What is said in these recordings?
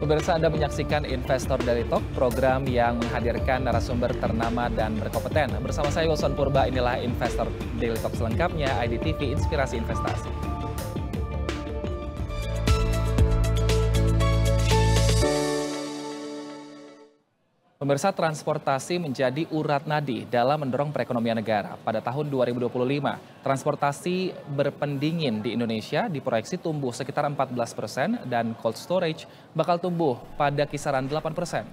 Pemirsa, Anda menyaksikan Investor Daily Talk, program yang menghadirkan narasumber ternama dan berkompeten. Bersama saya Wilson Purba, inilah Investor Daily Talk selengkapnya, IDTV Inspirasi Investasi. Pemirsa, transportasi menjadi urat nadi dalam mendorong perekonomian negara. Pada tahun 2025, transportasi berpendingin di Indonesia diproyeksi tumbuh sekitar 14% dan cold storage bakal tumbuh pada kisaran 8%.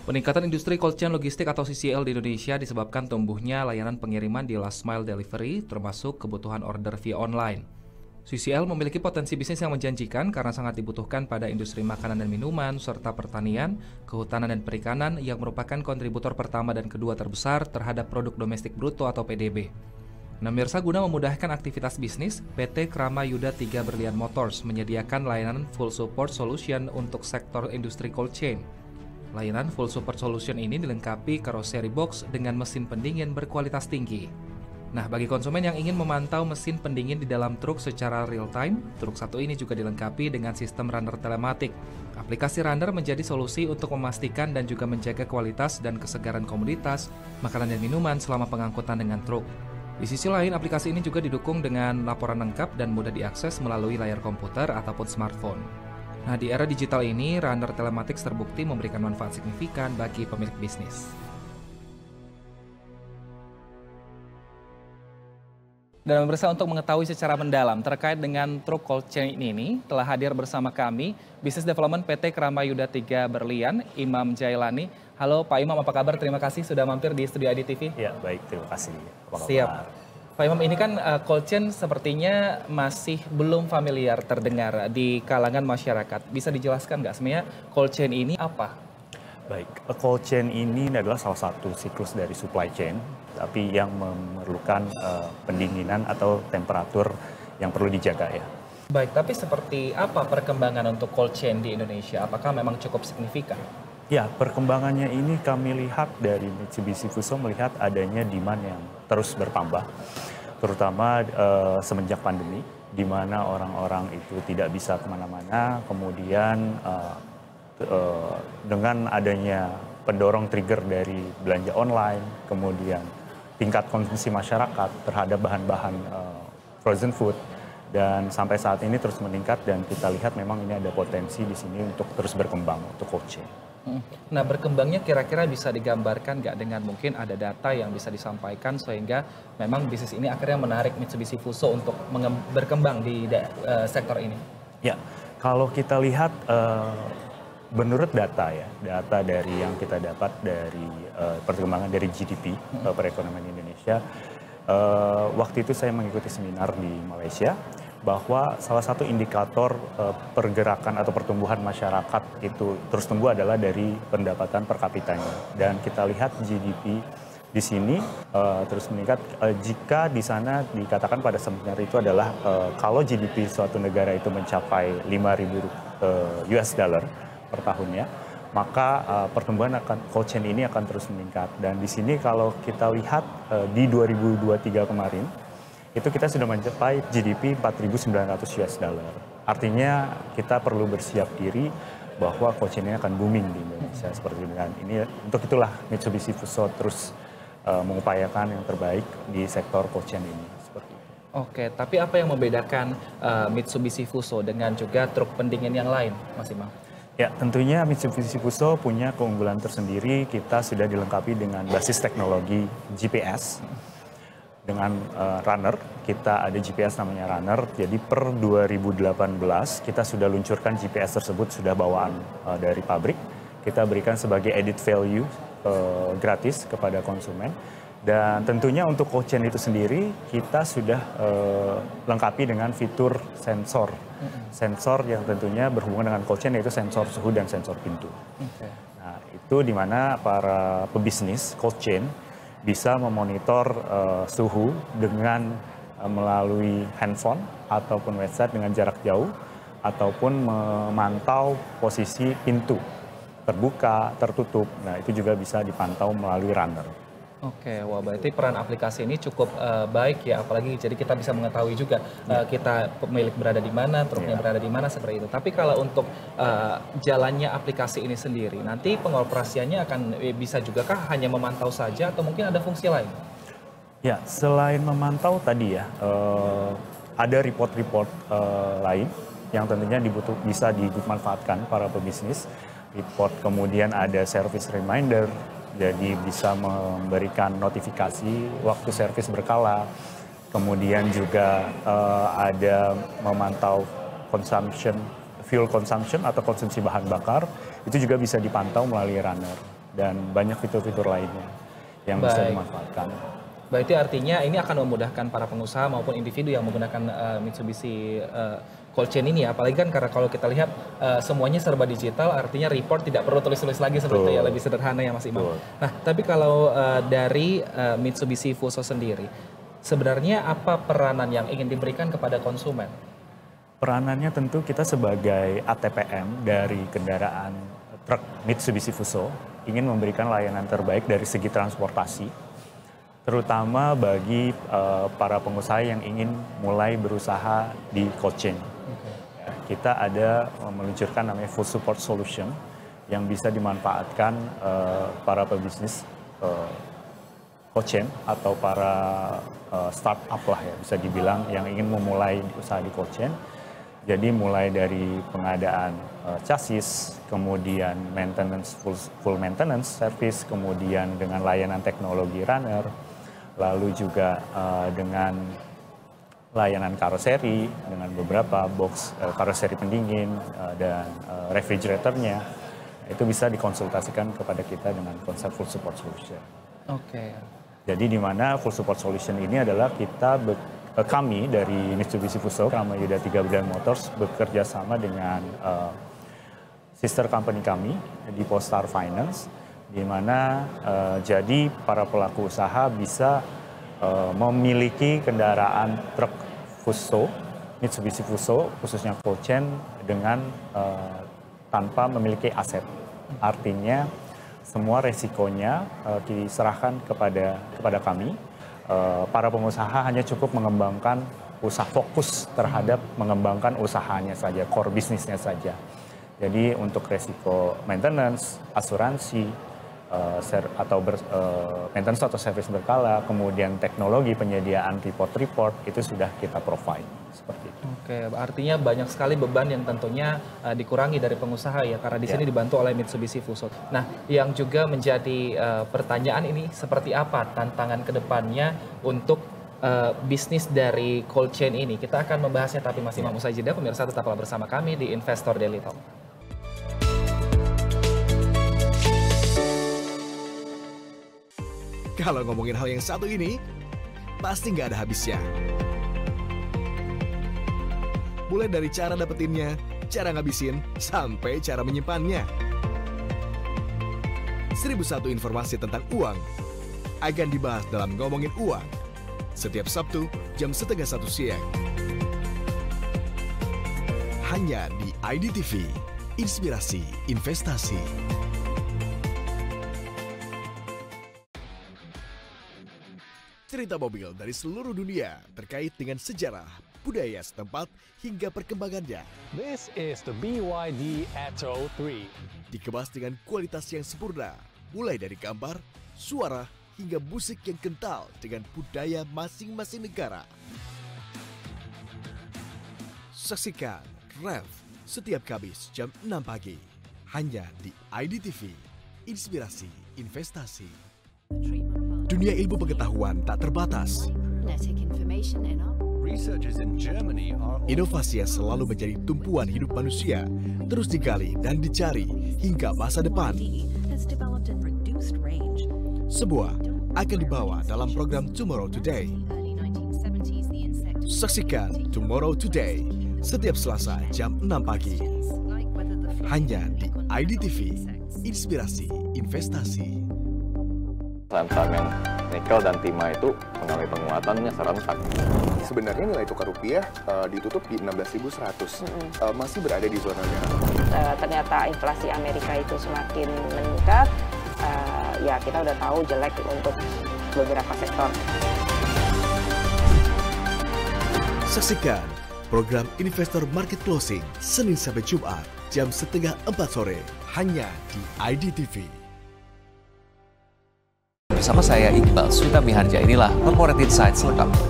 Peningkatan industri cold chain logistik atau CCL di Indonesia disebabkan tumbuhnya layanan pengiriman di last mile delivery, termasuk kebutuhan order via online. CCL memiliki potensi bisnis yang menjanjikan karena sangat dibutuhkan pada industri makanan dan minuman, serta pertanian, kehutanan dan perikanan yang merupakan kontributor pertama dan kedua terbesar terhadap produk domestik bruto atau PDB. Nah, pemirsa, guna memudahkan aktivitas bisnis, PT Krama Yuda 3 Berlian Motors menyediakan layanan full support solution untuk sektor industri cold chain. Layanan full support solution ini dilengkapi karoseri box dengan mesin pendingin berkualitas tinggi. Nah, bagi konsumen yang ingin memantau mesin pendingin di dalam truk secara real-time, truk satu ini juga dilengkapi dengan sistem runner telematik. Aplikasi runner menjadi solusi untuk memastikan dan juga menjaga kualitas dan kesegaran komoditas, makanan dan minuman selama pengangkutan dengan truk. Di sisi lain, aplikasi ini juga didukung dengan laporan lengkap dan mudah diakses melalui layar komputer ataupun smartphone. Nah, di era digital ini, runner telematics terbukti memberikan manfaat signifikan bagi pemilik bisnis. Dan pemirsa, untuk mengetahui secara mendalam terkait dengan truk cold chain ini, telah hadir bersama kami Business Development PT Krama Yuda 3 Berlian, Imam Jailani. Halo Pak Imam, apa kabar? Terima kasih sudah mampir di studio IDTV. Ya, baik, terima kasih. Apa kabar? Siap. Pak Imam, ini kan cold chain sepertinya masih belum familiar terdengar di kalangan masyarakat. Bisa dijelaskan nggak sebenarnya cold chain ini apa? Baik, cold chain ini adalah salah satu siklus dari supply chain, tapi yang memerlukan pendinginan atau temperatur yang perlu dijaga ya. Baik, tapi seperti apa perkembangan untuk cold chain di Indonesia? Apakah memang cukup signifikan? Ya, perkembangannya ini kami lihat dari Mitsubishi Fuso melihat adanya demand yang terus bertambah, terutama semenjak pandemi, di mana orang-orang itu tidak bisa kemana-mana, kemudian dengan adanya pendorong trigger dari belanja online, kemudian tingkat konsumsi masyarakat terhadap bahan-bahan frozen food, dan sampai saat ini terus meningkat dan kita lihat memang ini ada potensi di sini untuk terus berkembang untuk cold chain. Nah, berkembangnya kira-kira bisa digambarkan nggak dengan mungkin ada data yang bisa disampaikan sehingga memang bisnis ini akhirnya menarik Mitsubishi Fuso untuk berkembang di sektor ini? Ya, kalau kita lihat menurut data ya, data dari yang kita dapat dari perkembangan dari GDP perekonomian Indonesia, waktu itu saya mengikuti seminar di Malaysia bahwa salah satu indikator pergerakan atau pertumbuhan masyarakat itu terus tumbuh adalah dari pendapatan per kapitanya. Dan kita lihat GDP di sini terus meningkat. Jika di sana dikatakan pada seminar itu adalah kalau GDP suatu negara itu mencapai 5.000 US dollar per tahunnya, maka pertumbuhan cold chain ini akan terus meningkat. Dan di sini kalau kita lihat di 2023 kemarin, itu kita sudah mencapai GDP 4.900 US dollar. Artinya kita perlu bersiap diri bahwa cold chain ini akan booming di Indonesia seperti ini. Dan ini untuk itulah Mitsubishi Fuso terus mengupayakan yang terbaik di sektor cold chain ini. Oke, tapi apa yang membedakan Mitsubishi Fuso dengan juga truk pendingin yang lain, Mas Imam? Ya, tentunya Mitsubishi Fuso punya keunggulan tersendiri. Kita sudah dilengkapi dengan basis teknologi GPS. Dengan runner, kita ada GPS namanya runner. Jadi per 2018 kita sudah luncurkan GPS tersebut, sudah bawaan dari pabrik. Kita berikan sebagai added value gratis kepada konsumen. Dan tentunya untuk cold chain itu sendiri kita sudah lengkapi dengan fitur sensor. Sensor yang tentunya berhubungan dengan cold chain, yaitu sensor suhu dan sensor pintu. Nah, itu di mana para pebisnis cold chain bisa memonitor suhu dengan melalui handphone ataupun website dengan jarak jauh, ataupun memantau posisi pintu terbuka, tertutup. Nah, itu juga bisa dipantau melalui runner. Oke, wah berarti peran aplikasi ini cukup baik ya, apalagi jadi kita bisa mengetahui juga kita pemilik berada di mana, truknya berada di mana seperti itu. Tapi kalau untuk jalannya aplikasi ini sendiri, nanti pengoperasiannya akan bisa juga kah hanya memantau saja atau mungkin ada fungsi lain? Ya, selain memantau tadi ya, ada report-report lain yang tentunya bisa dimanfaatkan para pebisnis. Report, kemudian ada service reminder, jadi bisa memberikan notifikasi waktu servis berkala. Kemudian juga ada memantau fuel consumption atau konsumsi bahan bakar. Itu juga bisa dipantau melalui runner. Dan banyak fitur-fitur lainnya yang bisa dimanfaatkan. Berarti artinya ini akan memudahkan para pengusaha maupun individu yang menggunakan Mitsubishi Cold Chain ini ya. Apalagi kan karena kalau kita lihat semuanya serba digital, artinya report tidak perlu tulis-tulis lagi seperti itu ya, lebih sederhana ya Mas Imam. Nah, tapi kalau dari Mitsubishi Fuso sendiri, sebenarnya apa peranan yang ingin diberikan kepada konsumen? Peranannya tentu kita sebagai ATPM dari kendaraan truk Mitsubishi Fuso ingin memberikan layanan terbaik dari segi transportasi, terutama bagi para pengusaha yang ingin mulai berusaha di cold chain. Kita ada meluncurkan namanya Full Support Solution yang bisa dimanfaatkan para pebisnis cold chain atau para startup lah ya, bisa dibilang yang ingin memulai usaha di cold chain. Jadi mulai dari pengadaan chassis, kemudian maintenance, full maintenance service, kemudian dengan layanan teknologi runner, lalu juga dengan layanan karoseri, dengan beberapa box karoseri pendingin dan refrigeratornya, itu bisa dikonsultasikan kepada kita dengan konsep full support solution. Oke. Jadi di mana full support solution ini adalah kami dari Mitsubishi Fuso, Krama Yuda 3 Brand Motors, bekerja sama dengan sister company kami di Postar Finance, di mana jadi para pelaku usaha bisa memiliki kendaraan truk Fuso, Mitsubishi Fuso, khususnya cold chain dengan tanpa memiliki aset. Artinya semua resikonya diserahkan kepada kami. Para pengusaha hanya cukup mengembangkan usaha, fokus terhadap mengembangkan usahanya saja, core bisnisnya saja. Jadi untuk resiko maintenance, asuransi, maintenance atau service berkala, kemudian teknologi penyediaan report itu sudah kita provide seperti itu. Oke, artinya banyak sekali beban yang tentunya dikurangi dari pengusaha ya, karena di sini dibantu oleh Mitsubishi Fuso. Nah, yang juga menjadi pertanyaan ini seperti apa tantangan kedepannya untuk bisnis dari cold chain ini? Kita akan membahasnya, tapi masih usai jeda. Pemirsa tetaplah bersama kami di Investor Daily Talk. Kalau ngomongin hal yang satu ini, pasti nggak ada habisnya. Mulai dari cara dapetinnya, cara ngabisin, sampai cara menyimpannya. 1001 informasi tentang uang akan dibahas dalam Ngomongin Uang setiap Sabtu jam 12:30 siang. Hanya di IDTV, Inspirasi Investasi. Cerita mobil dari seluruh dunia terkait dengan sejarah, budaya setempat, hingga perkembangannya. This is the BYD Atto 3. Dikemas dengan kualitas yang sempurna, mulai dari gambar, suara, hingga musik yang kental dengan budaya masing-masing negara. Saksikan Rev setiap Kamis jam 6 pagi. Hanya di IDTV, Inspirasi Investasi. Dunia ilmu pengetahuan tak terbatas. Inovasi yang selalu menjadi tumpuan hidup manusia terus digali dan dicari hingga masa depan. Semua akan dibawa dalam program Tomorrow Today. Saksikan Tomorrow Today setiap Selasa jam 6 pagi. Hanya di IDTV, Inspirasi Investasi. Saham-saham yang nikel dan timah itu mengalami penguatannya serentak. Sebenarnya nilai tukar rupiah ditutup di 16.100, masih berada di zona merah. Ternyata inflasi Amerika itu semakin meningkat, ya kita udah tahu jelek untuk beberapa sektor. Saksikan program Investor Market Closing Senin sampai Jumat jam 3:30 sore hanya di IDTV. Bersama saya Iqbal Sutami Harja, inilah Corporate Insight selengkapnya.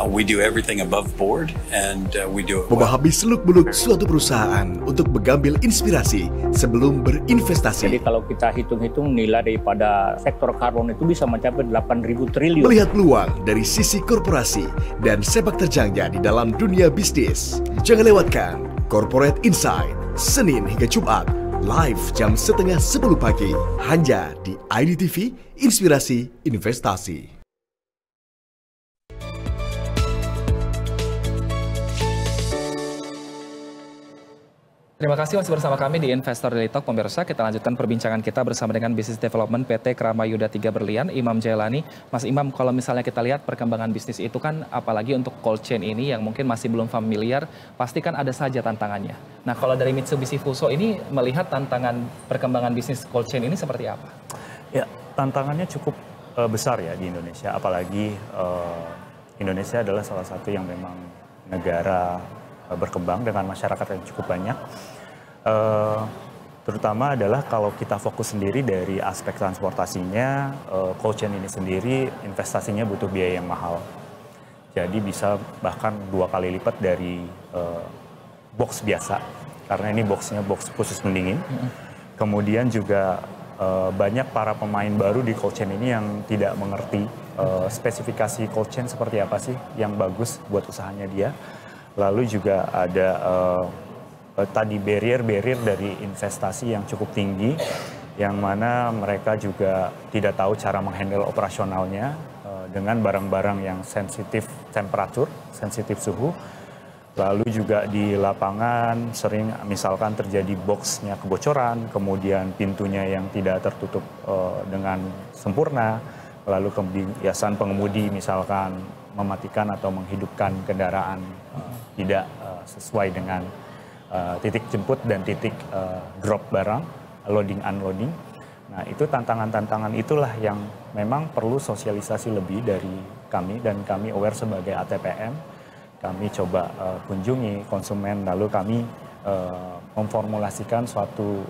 We do everything above board and we do it well. Memahami seluk-beluk suatu perusahaan untuk mengambil inspirasi sebelum berinvestasi. Jadi kalau kita hitung-hitung nilai daripada sektor karbon itu bisa mencapai 8.000 triliun. Melihat peluang dari sisi korporasi dan sepak terjangnya di dalam dunia bisnis. Jangan lewatkan Corporate Insight Senin hingga Jumat live jam 9:30 pagi hanya di IDTV Inspirasi Investasi. Terima kasih masih bersama kami di Investor Daily Talk, pemirsa. Kita lanjutkan perbincangan kita bersama dengan Business Development PT Kramayuda 3 Berlian, Imam Jailani. Mas Imam, kalau misalnya kita lihat perkembangan bisnis itu kan, apalagi untuk cold chain ini yang mungkin masih belum familiar, pasti kan ada saja tantangannya. Nah, kalau dari Mitsubishi Fuso ini melihat tantangan perkembangan bisnis cold chain ini seperti apa? Ya, tantangannya cukup besar ya di Indonesia, apalagi Indonesia adalah salah satu yang memang negara berkembang dengan masyarakat yang cukup banyak. Terutama adalah kalau kita fokus sendiri dari aspek transportasinya, cold chain ini sendiri investasinya butuh biaya yang mahal. Jadi bisa bahkan 2 kali lipat dari box biasa, karena ini boxnya box khusus pendingin. Kemudian juga banyak para pemain baru di cold chain ini yang tidak mengerti spesifikasi cold chain seperti apa sih yang bagus buat usahanya dia. Lalu juga ada tadi barrier dari investasi yang cukup tinggi, yang mana mereka juga tidak tahu cara menghandle operasionalnya dengan barang-barang yang sensitif temperatur, sensitif suhu. Lalu juga di lapangan sering misalkan terjadi boxnya kebocoran, kemudian pintunya yang tidak tertutup dengan sempurna, lalu kebiasaan pengemudi misalkan mematikan atau menghidupkan kendaraan tidak sesuai dengan titik jemput dan titik drop barang, loading unloading. Nah, itu tantangan-tantangan itulah yang memang perlu sosialisasi lebih dari kami, dan kami aware sebagai ATPM. Kami coba kunjungi konsumen, lalu kami memformulasikan suatu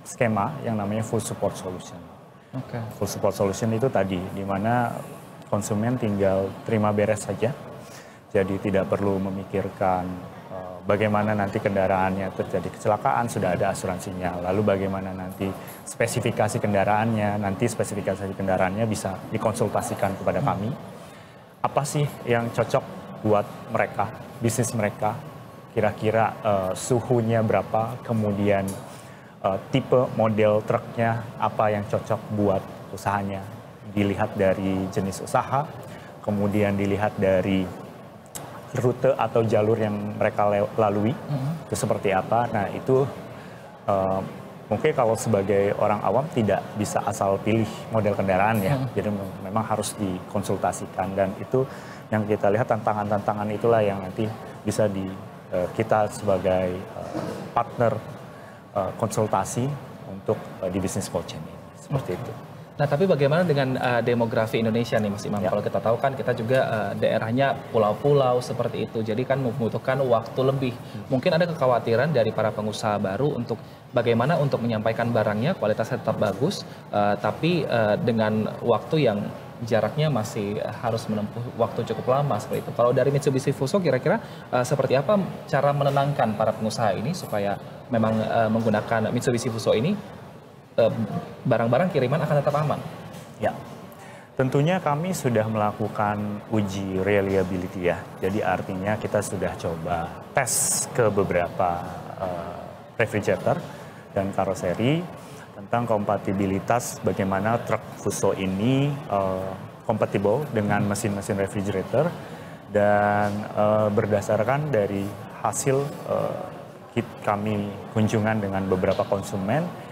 skema yang namanya full support solution. Okay. Full support solution itu tadi, di mana konsumen tinggal terima beres saja. Jadi tidak perlu memikirkan bagaimana nanti kendaraannya terjadi kecelakaan, sudah ada asuransinya. Lalu bagaimana nanti spesifikasi kendaraannya, nanti spesifikasi kendaraannya bisa dikonsultasikan kepada kami. Apa sih yang cocok buat mereka, bisnis mereka, kira-kira suhunya berapa, kemudian tipe model truknya apa yang cocok buat usahanya. Dilihat dari jenis usaha, kemudian dilihat dari rute atau jalur yang mereka lalui, itu seperti apa. Nah, itu mungkin kalau sebagai orang awam tidak bisa asal pilih model kendaraan ya, jadi memang harus dikonsultasikan, dan itu yang kita lihat tantangan-tantangan itulah yang nanti bisa kita sebagai partner konsultasi untuk di bisnis cold chain ini, seperti itu. Nah, tapi bagaimana dengan demografi Indonesia nih Mas Imam? Ya. Kalau kita tahu kan kita juga daerahnya pulau-pulau seperti itu, jadi kan membutuhkan waktu lebih. Mungkin ada kekhawatiran dari para pengusaha baru untuk bagaimana untuk menyampaikan barangnya, kualitasnya tetap bagus, tapi dengan waktu yang jaraknya masih harus menempuh waktu cukup lama seperti itu. Kalau dari Mitsubishi Fuso kira-kira seperti apa cara menenangkan para pengusaha ini supaya memang menggunakan Mitsubishi Fuso ini barang-barang kiriman akan tetap aman? Ya, tentunya kami sudah melakukan uji reliability ya. Jadi artinya kita sudah coba tes ke beberapa refrigerator dan karoseri tentang kompatibilitas bagaimana truk Fuso ini kompatibel dengan mesin-mesin refrigerator, dan berdasarkan dari hasil kami kunjungan dengan beberapa konsumen,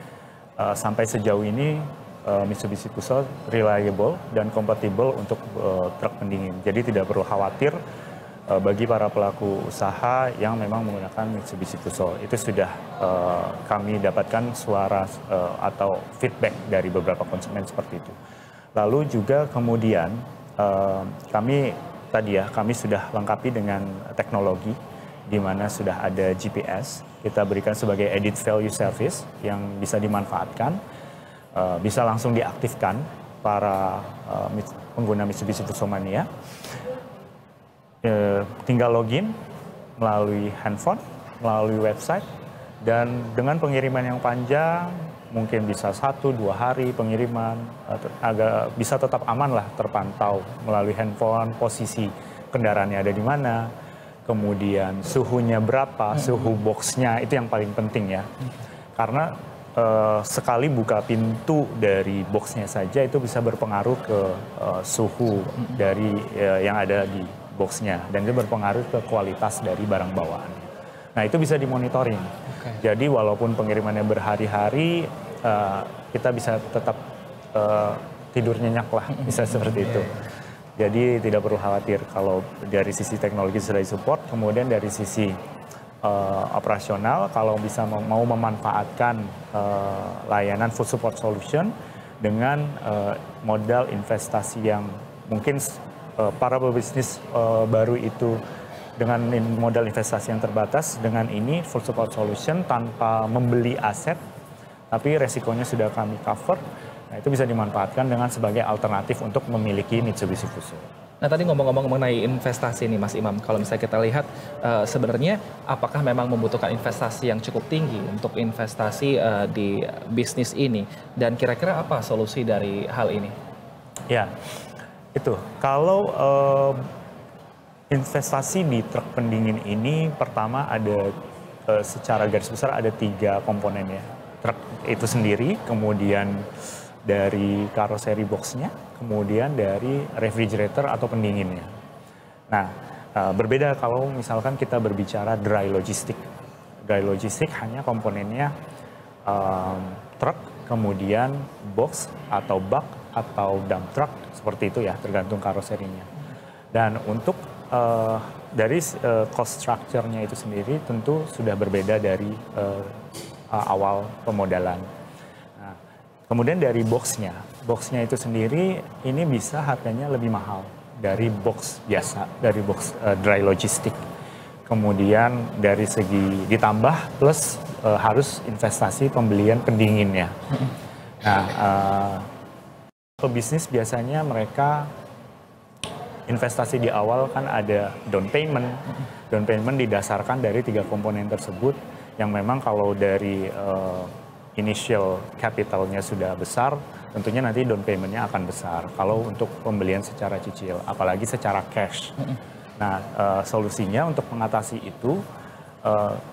sampai sejauh ini Mitsubishi Fuso reliable dan kompatibel untuk truk pendingin. Jadi tidak perlu khawatir bagi para pelaku usaha yang memang menggunakan Mitsubishi Fuso. Itu sudah kami dapatkan suara atau feedback dari beberapa konsumen seperti itu. Lalu juga kemudian kami sudah lengkapi dengan teknologi di mana sudah ada GPS, kita berikan sebagai added value service yang bisa dimanfaatkan, bisa langsung diaktifkan para pengguna Mitsubishi Fuso Mania. Tinggal login melalui handphone, melalui website, dan dengan pengiriman yang panjang, mungkin bisa 1-2 hari pengiriman, agak bisa tetap aman lah, terpantau melalui handphone, posisi kendaraannya ada di mana, kemudian suhunya berapa, suhu boxnya, itu yang paling penting ya. Karena sekali buka pintu dari boxnya saja itu bisa berpengaruh ke suhu dari yang ada di boxnya, dan itu berpengaruh ke kualitas dari barang bawaan. Nah, itu bisa dimonitoring. Jadi walaupun pengirimannya berhari-hari, kita bisa tetap tidur nyenyak lah, bisa seperti itu. Jadi tidak perlu khawatir kalau dari sisi teknologi sudah disupport, kemudian dari sisi operasional, kalau bisa mau memanfaatkan layanan full support solution dengan modal investasi yang mungkin para pebisnis baru itu dengan modal investasi yang terbatas, dengan ini full support solution tanpa membeli aset, tapi resikonya sudah kami cover. Nah, itu bisa dimanfaatkan dengan sebagai alternatif untuk memiliki Mitsubishi Fuso. Nah, tadi ngomong-ngomong mengenai investasi nih Mas Imam, kalau misalnya kita lihat sebenarnya apakah memang membutuhkan investasi yang cukup tinggi untuk investasi di bisnis ini, dan kira-kira apa solusi dari hal ini? Ya, itu kalau investasi di truk pendingin ini, pertama ada secara garis besar ada 3 komponennya. Truk itu sendiri, kemudian dari karoseri boxnya, kemudian dari refrigerator atau pendinginnya. Nah, berbeda kalau misalkan kita berbicara dry logistik. Dry logistik hanya komponennya truk, kemudian box atau bak atau dump truck, seperti itu ya, tergantung karoserinya. Dan untuk dari cost structure-nya itu sendiri tentu sudah berbeda dari awal pemodalan. Nah, kemudian dari box-nya itu sendiri ini bisa harganya lebih mahal dari box biasa, dari box dry logistik. Kemudian dari segi ditambah plus harus investasi pembelian pendinginnya. Nah, pebisnis biasanya mereka investasi di awal kan ada down payment. Down payment didasarkan dari 3 komponen tersebut yang memang kalau dari initial capitalnya sudah besar, tentunya nanti down payment-nya akan besar. Kalau untuk pembelian secara cicil, apalagi secara cash. Nah, solusinya untuk mengatasi itu,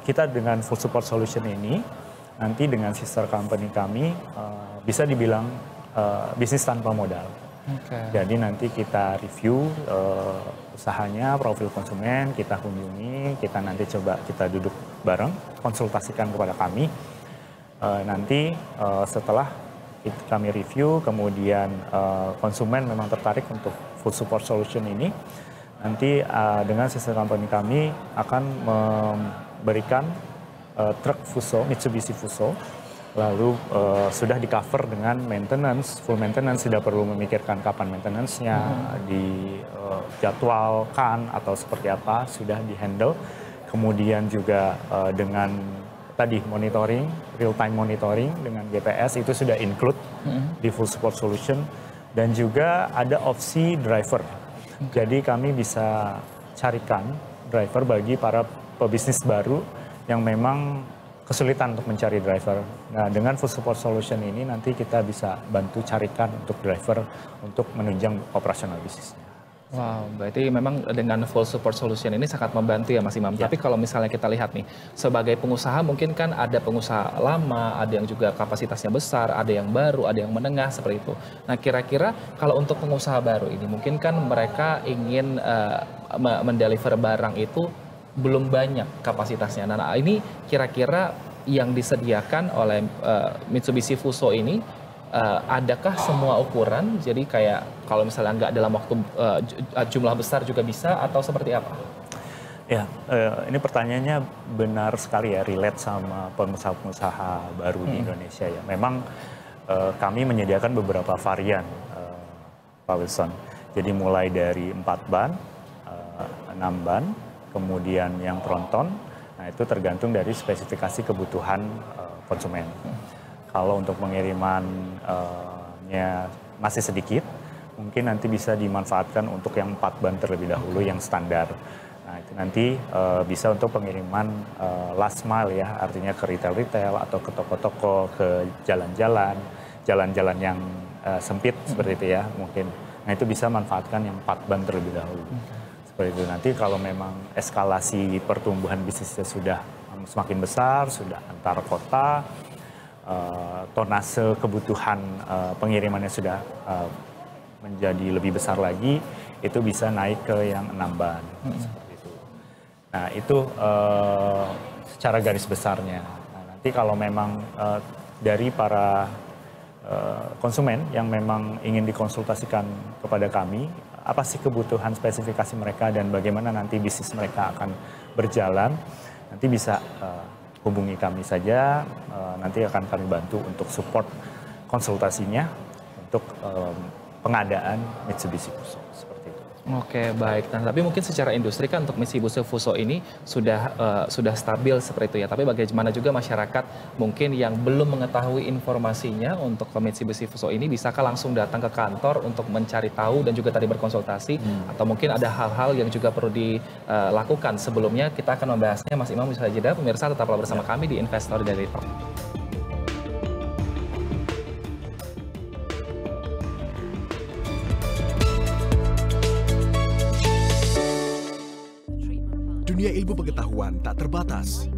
kita dengan full support solution ini, nanti dengan sister company kami, bisa dibilang bisnis tanpa modal. Jadi nanti kita review usahanya, profil konsumen, kita kunjungi, kita nanti coba kita duduk bareng, konsultasikan kepada kami. Nanti setelah kami review, kemudian konsumen memang tertarik untuk full support solution ini, nanti dengan sister company kami akan memberikan truk Fuso, Mitsubishi Fuso, lalu sudah di-cover dengan maintenance, full maintenance, tidak perlu memikirkan kapan maintenance-nya, dijadwalkan atau seperti apa, sudah di-handle. Kemudian juga dengan tadi monitoring, real-time monitoring dengan GPS itu sudah include di full support solution. Dan juga ada opsi driver. Jadi kami bisa carikan driver bagi para pebisnis baru yang memang kesulitan untuk mencari driver. Nah, dengan full support solution ini nanti kita bisa bantu carikan untuk driver untuk menunjang operasional bisnisnya. Wow, berarti memang dengan full support solution ini sangat membantu ya Mas Imam. Ya. Tapi kalau misalnya kita lihat nih, sebagai pengusaha mungkin kan ada pengusaha lama, ada yang juga kapasitasnya besar, ada yang baru, ada yang menengah, seperti itu. Nah, kira-kira kalau untuk pengusaha baru ini, mungkin kan mereka ingin mendeliver barang itu belum banyak kapasitasnya. Nah, ini kira-kira yang disediakan oleh Mitsubishi Fuso ini, adakah semua ukuran? Jadi kayak kalau misalnya nggak dalam waktu jumlah besar juga bisa, atau seperti apa? Ya, ini pertanyaannya benar sekali ya, relate sama pengusaha-pengusaha baru di Indonesia ya. Memang kami menyediakan beberapa varian, Pak Wilson. Jadi mulai dari 4 ban, 6 ban, kemudian yang tronton, nah itu tergantung dari spesifikasi kebutuhan konsumen. Kalau untuk pengirimannya masih sedikit, mungkin nanti bisa dimanfaatkan untuk yang 4 ban terlebih dahulu yang standar. Nah, itu nanti bisa untuk pengiriman last mile ya, artinya ke retail-retail atau ke toko-toko, ke jalan-jalan yang sempit seperti itu ya mungkin. Nah, itu bisa manfaatkan yang 4 ban terlebih dahulu. Seperti itu. Nanti kalau memang eskalasi pertumbuhan bisnisnya sudah semakin besar, sudah antar kota, tonase kebutuhan pengirimannya sudah menjadi lebih besar lagi, itu bisa naik ke yang 6 ban. Nah, itu secara garis besarnya. Nah, nanti kalau memang dari para konsumen yang memang ingin dikonsultasikan kepada kami, apa sih kebutuhan spesifikasi mereka dan bagaimana nanti bisnis mereka akan berjalan, nanti bisa hubungi kami saja, nanti akan kami bantu untuk support konsultasinya untuk pengadaan Mitsubishi Fuso. Oke, baik. Nah, tapi mungkin secara industri kan untuk Mitsubishi Fuso ini sudah stabil seperti itu ya. Tapi bagaimana juga masyarakat mungkin yang belum mengetahui informasinya untuk Mitsubishi Fuso ini, bisakah langsung datang ke kantor untuk mencari tahu dan juga tadi berkonsultasi? Atau mungkin ada hal-hal yang juga perlu dilakukan? Sebelumnya kita akan membahasnya, Mas Imam bisa jeda. Pemirsa tetaplah bersama kami di Investor Daily Talk. Dunia ilmu pengetahuan tak terbatas.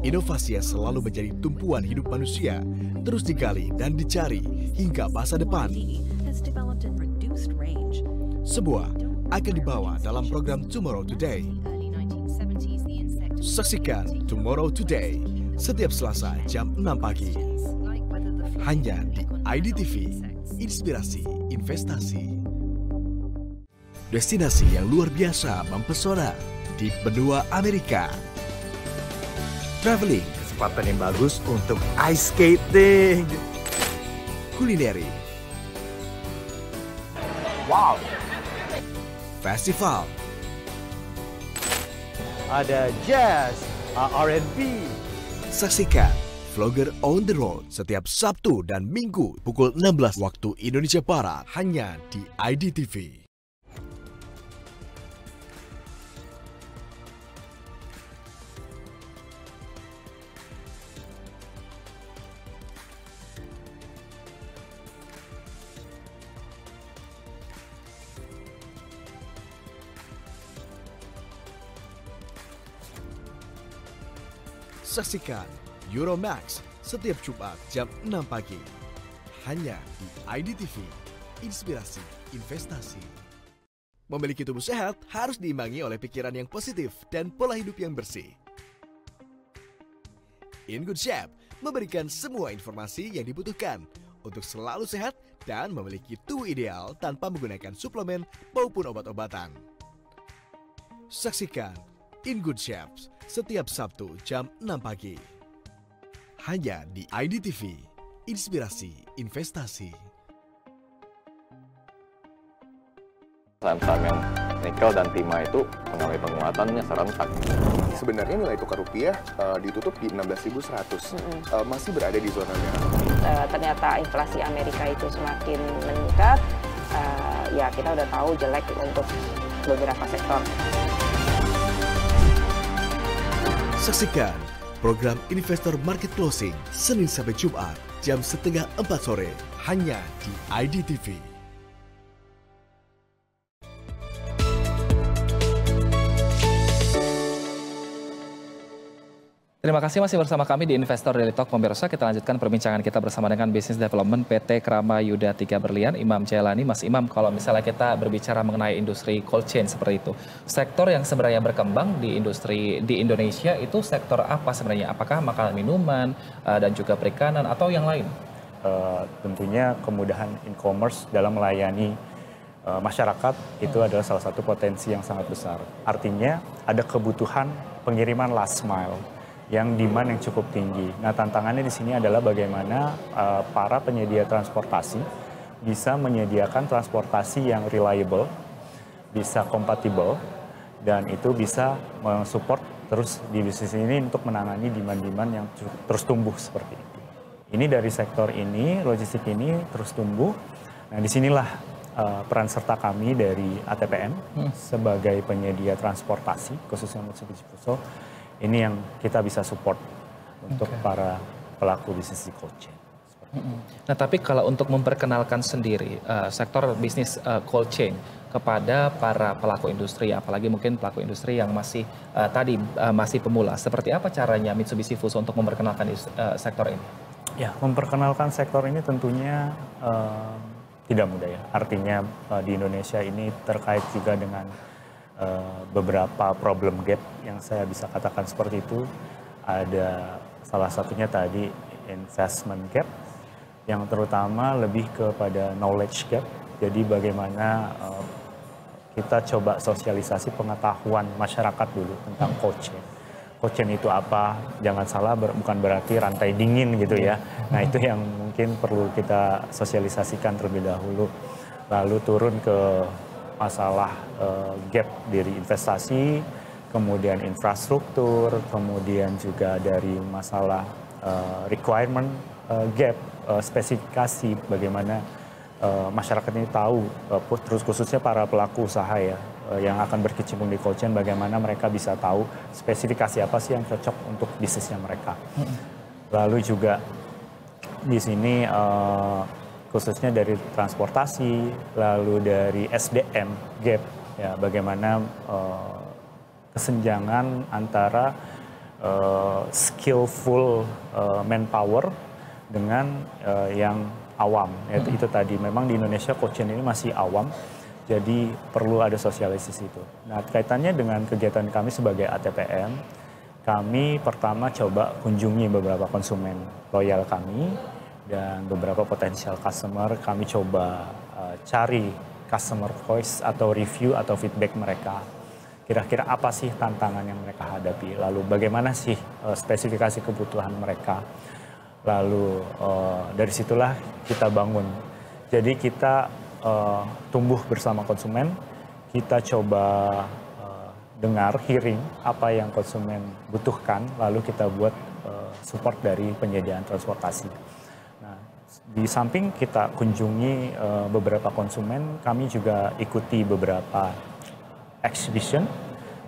Inovasi yang selalu menjadi tumpuan hidup manusia terus digali dan dicari hingga masa depan. Sebuah akan dibawa dalam program Tomorrow Today. Saksikan Tomorrow Today setiap Selasa jam 6 pagi. Hanya di IDTV, Inspirasi Investasi. Destinasi yang luar biasa mempesona di benua Amerika. Traveling, kesempatan yang bagus untuk ice skating. Kulineri. Wow. Festival. Ada jazz, R&B. Saksikan Vlogger on the Road setiap Sabtu dan Minggu pukul 16 waktu Indonesia Barat hanya di IDTV. Saksikan Euromax setiap Jumat jam 6 pagi. Hanya di IDTV, Inspirasi Investasi. Memiliki tubuh sehat harus diimbangi oleh pikiran yang positif dan pola hidup yang bersih. In Good Shape memberikan semua informasi yang dibutuhkan untuk selalu sehat dan memiliki tubuh ideal tanpa menggunakan suplemen maupun obat-obatan. Saksikan In Good Shape setiap Sabtu jam 6 pagi. Hanya di IDTV, Inspirasi Investasi. Saham-saham yang nikel dan timah itu mengalami penguatannya serentak. Sebenarnya nilai tukar rupiah ditutup di 16.100, masih berada di zona merah. Ternyata inflasi Amerika itu semakin meningkat, ya kita udah tahu jelek untuk beberapa sektor. Saksikan program Investor Market Closing Senin sampai Jumat jam 3:30 sore hanya di IDTV. Terima kasih masih bersama kami di Investor Daily Talk. Pemirsa, kita lanjutkan perbincangan kita bersama dengan Business Development PT Krama Yuda 3 Berlian, Imam Jailani. Mas Imam, kalau misalnya kita berbicara mengenai industri cold chain seperti itu, sektor yang sebenarnya berkembang di industri di Indonesia itu sektor apa sebenarnya? Apakah makanan minuman dan juga perikanan atau yang lain? Tentunya kemudahan e-commerce dalam melayani masyarakat itu adalah salah satu potensi yang sangat besar. Artinya ada kebutuhan pengiriman last mile yang demand yang cukup tinggi. Nah, tantangannya di sini adalah bagaimana para penyedia transportasi bisa menyediakan transportasi yang reliable, bisa kompatibel, dan itu bisa mensupport terus di bisnis ini untuk menangani demand-demand yang terus tumbuh seperti itu. Ini dari sektor ini, logistik ini terus tumbuh. Nah, disinilah peran serta kami dari ATPM sebagai penyedia transportasi, khususnya Mitsubishi Fuso, ini yang kita bisa support untuk para pelaku bisnis di cold chain. Nah, tapi kalau untuk memperkenalkan sendiri sektor bisnis cold chain kepada para pelaku industri, apalagi mungkin pelaku industri yang masih masih pemula, seperti apa caranya Mitsubishi Fuso untuk memperkenalkan sektor ini? Ya, memperkenalkan sektor ini tentunya tidak mudah ya. Artinya di Indonesia ini terkait juga dengan beberapa problem gap yang saya bisa katakan seperti itu. Ada salah satunya tadi investment gap, yang terutama lebih kepada knowledge gap. Jadi bagaimana kita coba sosialisasi pengetahuan masyarakat dulu tentang cold chain. Cold chain itu apa? Jangan salah, bukan berarti rantai dingin gitu ya. Nah, itu yang mungkin perlu kita sosialisasikan terlebih dahulu. Lalu turun ke masalah gap dari investasi, kemudian infrastruktur, kemudian juga dari masalah requirement gap, spesifikasi bagaimana masyarakat ini tahu, terus khususnya para pelaku usaha ya, yang akan berkecimpung di cold chain, bagaimana mereka bisa tahu spesifikasi apa sih yang cocok untuk bisnisnya mereka. Lalu juga di sini khususnya dari transportasi, lalu dari SDM gap, ya bagaimana kesenjangan antara skillful manpower dengan yang awam. Itu tadi, memang di Indonesia cold chain ini masih awam, jadi perlu ada sosialisasi itu. Nah, kaitannya dengan kegiatan kami sebagai ATPM, kami pertama coba kunjungi beberapa konsumen loyal kami dan beberapa potensial customer. Kami coba cari customer voice atau review atau feedback mereka. Kira-kira apa sih tantangan yang mereka hadapi? Lalu bagaimana sih spesifikasi kebutuhan mereka? Lalu dari situlah kita bangun. Jadi kita tumbuh bersama konsumen, kita coba dengar, hearing apa yang konsumen butuhkan, lalu kita buat support dari penyediaan transportasi. Nah, di samping kita kunjungi beberapa konsumen, kami juga ikuti beberapa exhibition,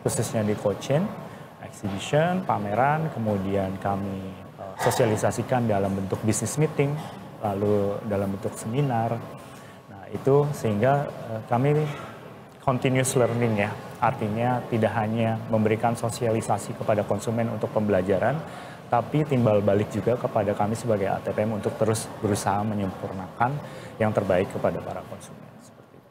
khususnya di cold chain, exhibition, pameran, kemudian kami sosialisasikan dalam bentuk business meeting, lalu dalam bentuk seminar. Nah, itu sehingga kami continuous learning ya, artinya tidak hanya memberikan sosialisasi kepada konsumen untuk pembelajaran, tapi timbal balik juga kepada kami sebagai ATPM untuk terus berusaha menyempurnakan yang terbaik kepada para konsumen.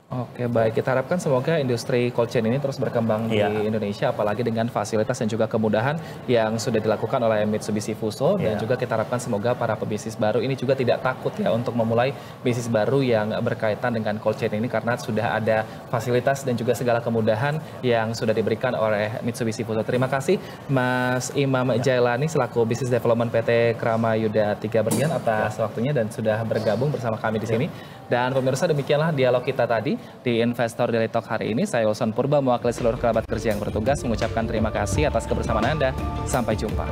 Oke, baik. Kita harapkan semoga industri cold chain ini terus berkembang di Indonesia, apalagi dengan fasilitas dan juga kemudahan yang sudah dilakukan oleh Mitsubishi Fuso. Dan juga kita harapkan semoga para pebisnis baru ini juga tidak takut ya untuk memulai bisnis baru yang berkaitan dengan cold chain ini, karena sudah ada fasilitas dan juga segala kemudahan yang sudah diberikan oleh Mitsubishi Fuso. Terima kasih Mas Imam Jailani selaku Business Development PT Krama Yuda 3 Berlian atas waktunya dan sudah bergabung bersama kami di sini. Dan pemirsa, demikianlah dialog kita tadi di Investor Daily Talk hari ini. Saya Wilson Purba mewakili seluruh kerabat kerja yang bertugas mengucapkan terima kasih atas kebersamaan Anda. Sampai jumpa.